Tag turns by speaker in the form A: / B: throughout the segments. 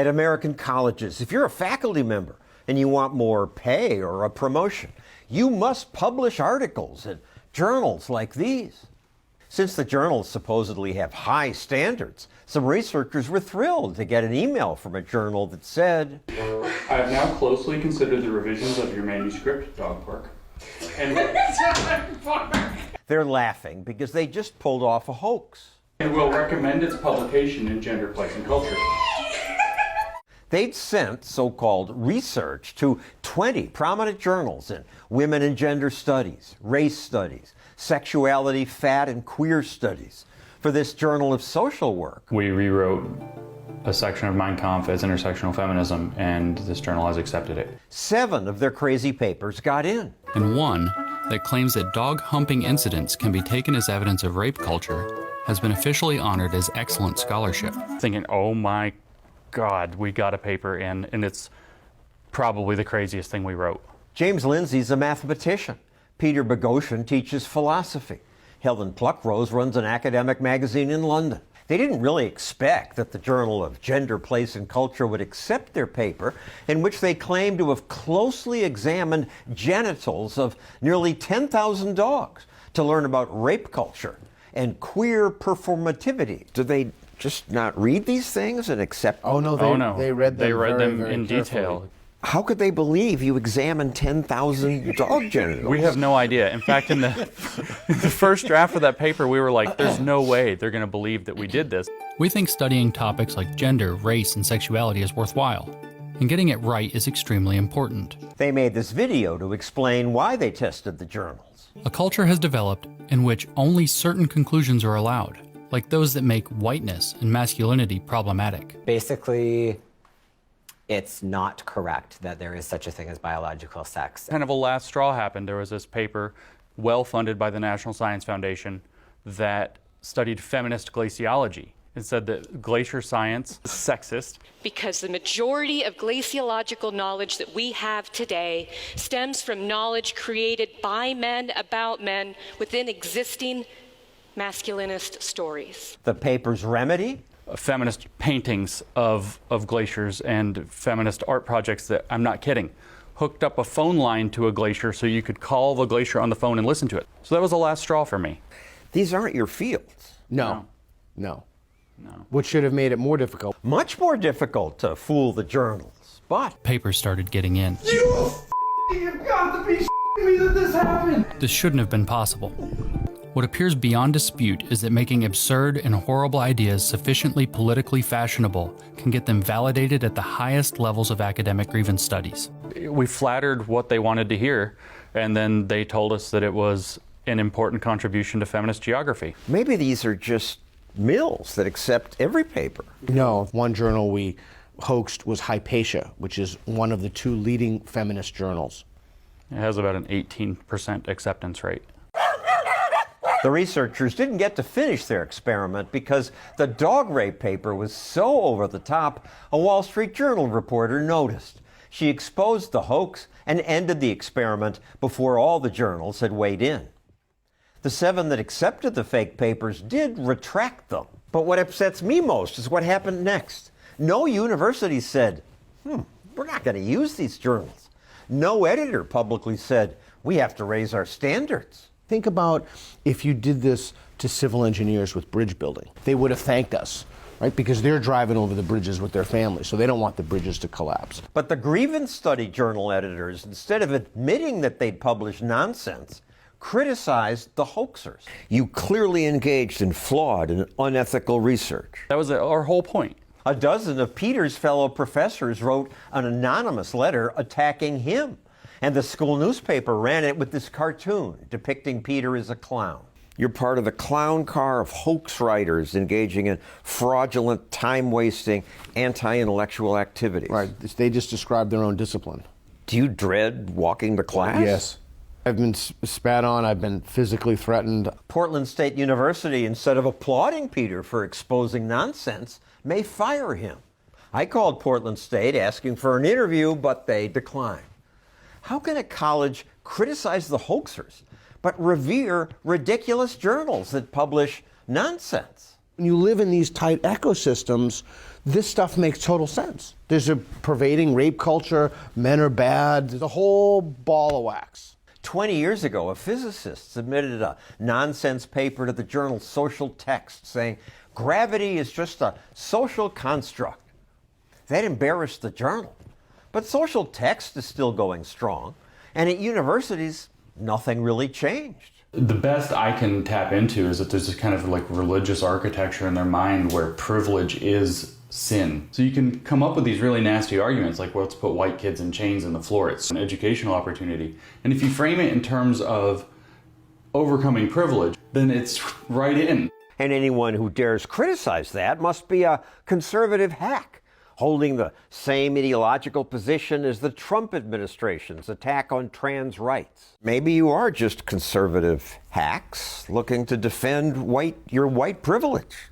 A: At American colleges, if you're a faculty member and you want more pay or a promotion, you must publish articles in journals like these. Since the journals supposedly have high standards, some researchers were thrilled to get an email from a journal that said,
B: I have now closely considered the revisions of your manuscript, Dog Park. And
A: they're laughing because they just pulled off a hoax.
B: And will recommend its publication in Gender, Place, and Culture.
A: They'd sent so-called research to 20 prominent journals in women and gender studies, race studies, sexuality, fat, and queer studies for this journal of social work.
B: We rewrote a section of Mein Kampf as intersectional feminism, and this journal has accepted it.
A: 7 of their crazy papers got in.
C: And one that claims that dog humping incidents can be taken as evidence of rape culture has been officially honored as excellent scholarship.
B: Thinking, oh my God, we got a paper in, and it's probably the craziest thing we wrote.
A: James Lindsay's a mathematician. Peter Boghossian teaches philosophy. Helen Pluckrose runs an academic magazine in London. They didn't really expect that the Journal of Gender, Place, and Culture would accept their paper, in which they claim to have closely examined genitals of nearly 10,000 dogs to learn about rape culture and queer performativity. Do they just not read these things and accept them?
D: Oh no, they read them.
B: They read
D: very,
B: them
D: very
B: in
D: carefully.
B: detail.
A: How could they believe you examined 10,000 dog genitals?
B: We have no idea. In fact, in the first draft of that paper, we were like, there's no way they're going to believe that we did this.
C: We think studying topics like gender, race, and sexuality is worthwhile, and getting it right is extremely important.
A: They made this video to explain why they tested the journals.
C: A culture has developed in which only certain conclusions are allowed, like those that make whiteness and masculinity problematic.
E: Basically, it's not correct that there is such a thing as biological sex.
B: Kind of a last straw happened. There was this paper, well funded by the National Science Foundation, that studied feminist glaciology. It said that glacier science is sexist.
F: Because the majority of glaciological knowledge that we have today stems from knowledge created by men about men within existing masculinist stories.
A: The paper's remedy?
B: Feminist paintings of glaciers and feminist art projects that, I'm not kidding, hooked up a phone line to a glacier so you could call the glacier on the phone and listen to it. So that was the last straw for me.
A: These aren't your fields.
D: No. Which should have made it more difficult.
A: Much more difficult to fool the journals, but
C: Papers started getting in.
G: You've got to be me that this happened!
C: This shouldn't have been possible. What appears beyond dispute is that making absurd and horrible ideas sufficiently politically fashionable can get them validated at the highest levels of academic grievance studies.
B: We flattered what they wanted to hear, and then they told us that it was an important contribution to feminist geography.
A: maybe these are just mills that accept every paper.
D: No, one journal we hoaxed was Hypatia, which is one of the 2 leading feminist journals.
B: It has about an 18% acceptance rate.
A: The researchers didn't get to finish their experiment because the dog rape paper was so over the top, a Wall Street Journal reporter noticed. She exposed the hoax and ended the experiment before all the journals had weighed in. The 7 that accepted the fake papers did retract them. But what upsets me most is what happened next. No university said, we're not going to use these journals. No editor publicly said, we have to raise our standards.
D: Think about if you did this to civil engineers with bridge building. They would have thanked us, right? Because they're driving over the bridges with their families, so they don't want the bridges to collapse.
A: But the grievance study journal editors, instead of admitting that they'd published nonsense, criticized the hoaxers. You clearly engaged in flawed and unethical research.
B: That was our whole point.
A: A dozen of Peter's fellow professors wrote an anonymous letter attacking him. And the school newspaper ran it with this cartoon depicting Peter as a clown. You're part of the clown car of hoax writers engaging in fraudulent, time-wasting, anti-intellectual activities.
D: Right, they just described their own discipline.
A: Do you dread walking to class?
D: Yes. I've been spat on, I've been physically threatened.
A: Portland State University, instead of applauding Peter for exposing nonsense, may fire him. I called Portland State asking for an interview, but they declined. How can a college criticize the hoaxers, but revere ridiculous journals that publish nonsense?
D: When you live in these tight ecosystems, this stuff makes total sense. There's a pervading rape culture, men are bad, the whole ball of wax.
A: 20 years ago, a physicist submitted a nonsense paper to the journal Social Text saying gravity is just a social construct. That embarrassed the journal. But Social Text is still going strong, and at universities, nothing really changed.
B: The best I can tap into is that there's this kind of like religious architecture in their mind where privilege is sin. So you can come up with these really nasty arguments like, well, let's put white kids in chains on the floor. It's an educational opportunity. And if you frame it in terms of overcoming privilege, then it's right in.
A: And anyone who dares criticize that must be a conservative hack, holding the same ideological position as the Trump administration's attack on trans rights. Maybe you are just conservative hacks looking to defend your white privilege.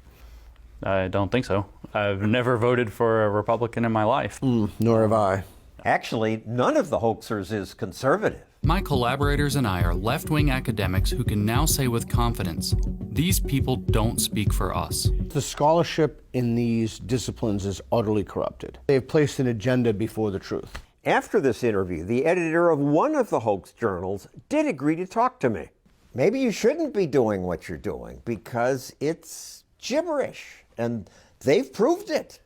B: I don't think so. I've never voted for a Republican in my life.
D: Nor have I.
A: Actually, none of the hoaxers is conservative.
C: My collaborators and I are left-wing academics who can now say with confidence, these people don't speak for us.
D: The scholarship in these disciplines is utterly corrupted. They've placed an agenda before the truth.
A: After this interview, the editor of one of the hoax journals did agree to talk to me. Maybe you shouldn't be doing what you're doing because it's gibberish, and they've proved it.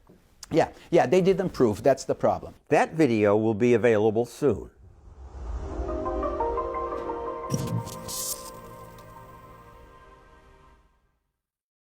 H: Yeah, they didn't prove. That's the problem.
A: That video will be available soon.